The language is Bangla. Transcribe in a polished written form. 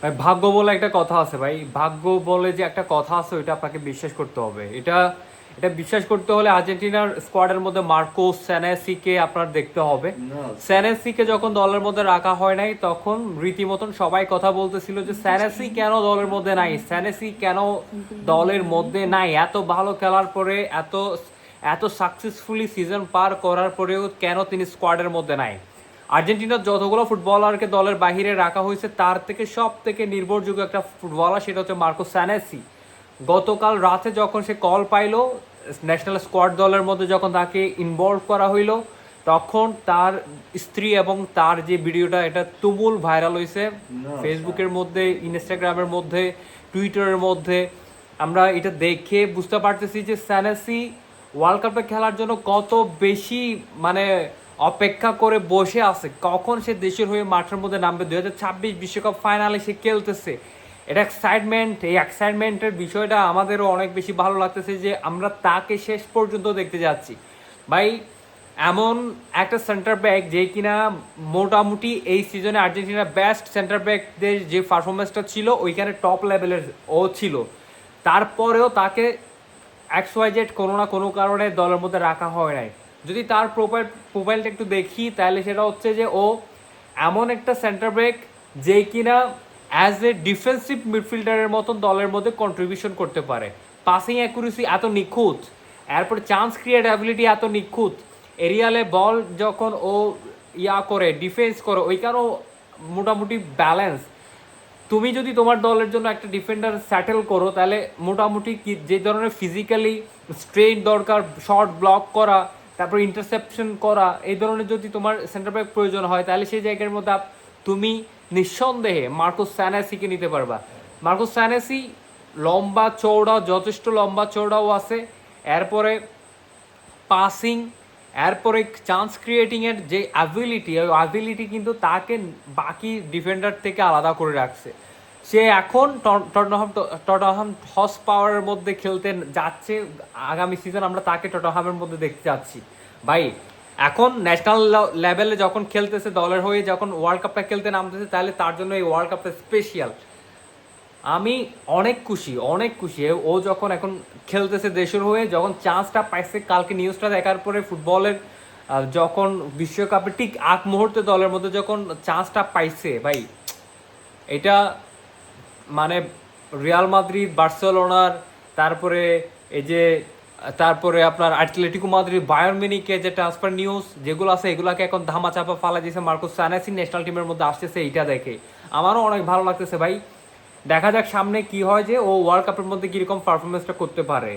ভাই ভাগ্য বলে একটা কথা আছে ভাই, ভাগ্য বলে যে একটা কথা আছে ওইটা আপনাকে বিশ্বাস করতে হবে। এটা এটা বিশ্বাস করতে হলে আর্জেন্টিনার স্কোয়াডের মধ্যে মার্কো স্যানেসিকে আপনার দেখতে হবে। না, স্যানেসিকে যখন দলের মধ্যে রাখা হয় নাই তখন রীতিমতন সবাই কথা বলতেছিল যে স্যানেসি কেন দলের মধ্যে নাই, স্যানেসি কেন দলের মধ্যে নাই, এত ভালো খেলার পরে এত এত সাকসেসফুলি সিজন পার করার পরেও কেন তিনি স্কোয়াডের মধ্যে নাই। আর্জেন্টিনার যতগুলো ফুটবলারকে দলের বাহিরে রাখা হয়েছে তার থেকে সব থেকে নির্ভরযোগ্য একটা ফুটবলার সেটা হচ্ছে মার্কো স্যানেসি। গতকাল রাতে যখন সে কল পাইলো ন্যাশনাল স্কোয়াড দলের মধ্যে, যখন তাকে ইনভলভ করা হইলো, তখন তার স্ত্রী এবং তার যে ভিডিওটা এটা তুমুল ভাইরাল হয়েছে না স্যার। ফেসবুকের মধ্যে, ইনস্টাগ্রামের মধ্যে, টুইটারের মধ্যে। আমরা এটা দেখে বুঝতে পারতেছি যে স্যানেসি ওয়ার্ল্ড কাপে খেলার জন্য কত বেশি মানে অপেক্ষা করে বসে আছে কখন সে দেশের হয়ে মাঠের মধ্যে নামবে। 2026 বিশ্বকাপ ফাইনালে সে খেলতেছে, এটা এক্সাইটমেন্ট। এই এক্সাইটমেন্টের বিষয়টা আমাদেরও অনেক বেশি ভালো লাগতেছে যে আমরা তাকে শেষ পর্যন্ত দেখতে যাচ্ছি ভাই। এমন একটা সেন্টার ব্যাক যে কিনা মোটামুটি এই সিজনে আর্জেন্টিনার বেস্ট সেন্টার ব্যাকদের যে পারফরমেন্সটা ছিল ওইখানে টপ লেভেলের ও ছিল, তারপরেও তাকে XYZ কোনো না কোনো কারণে দলের মধ্যে রাখা হয় নাই। যদি তার প্রোফাইলটা একটু দেখি তাহলে সেটা হচ্ছে যে ও এমন একটা সেন্টার ব্যাক যে কিনা অ্যাজ এ ডিফেন্সিভ মিডফিল্ডারের মতন দলের মধ্যে কন্ট্রিবিউশন করতে পারে। পাসিং অ্যাকুরেসি এত নিখুঁত, এরপর চান্স ক্রিয়েট অ্যাবিলিটি এত নিখুঁত, এরিয়ালে বল যখন ও করে ডিফেন্স করে ওইখানেও মোটামুটি ব্যালেন্স। তুমি যদি তোমার দলের জন্য একটা ডিফেন্ডার স্যাটেল করো তাহলে মোটামুটি কি যে ধরনের ফিজিক্যালি স্ট্রেন দরকার, শর্ট ব্লক করা, তারপর ইন্টারসেপশন করা, এই ধরনের যদি তোমার সেন্টার ব্যাক প্রয়োজন হয় তাহলে সেই জায়গার মধ্যে তুমি নিঃসন্দেহে মার্কোস স্যানেসিকে নিতে পারবা। মার্কোস স্যানেসি লম্বা চৌড়া, যথেষ্ট লম্বা চৌড়াও আছে, এরপরে পাসিং, এরপরে চান্স ক্রিয়েটিংয়ের যে অ্যাবিলিটি, ওই অ্যাবিলিটি কিন্তু তাকে বাকি ডিফেন্ডার থেকে আলাদা করে রাখছে। সে এখন টটনহাম হর্স পাওয়ারের মধ্যে খেলতে যাচ্ছে, আগামী সিজন আমরা তাকে টটনহামের মধ্যে দেখতে যাচ্ছি ভাই। এখন ন্যাশনাল লেভেলে যখন খেলতেছে দলের হয়ে, যখন ওয়ার্ল্ড কাপটা খেলতে নামতেছে, তাহলে তার জন্য এই ওয়ার্ল্ড কাপটা স্পেশাল। আমি অনেক খুশি, অনেক খুশি ও যখন এখন খেলতেছে দেশের হয়ে, যখন চান্সটা পাইছে। কালকে নিউজটা দেখার পরে ফুটবলের যখন বিশ্বকাপে ঠিক আগ মুহূর্তে দলের মধ্যে যখন চান্সটা পাইছে ভাই, এটা মানে রিয়াল মাদ্রিদ, বার্সেলোনার, তারপরে এই যে তারপরে আপনার আটলেটিকো মাদ্রিদ, বায়ার্ন মিউনিখে যে ট্রান্সফার নিউজ যেগুলো আছে এগুলাকে এখন ধামাচাপা ফালা দিয়েছে মার্কোস স্যানেসি ন্যাশনাল টিমের মধ্যে আসতেছে, এইটা দেখে আমারও অনেক ভালো লাগতেছে ভাই। দেখা যাক সামনে কি হয়, যে ও ওয়ার্ল্ড কাপের মধ্যে কিরকম পারফরমেন্সটা করতে পারে।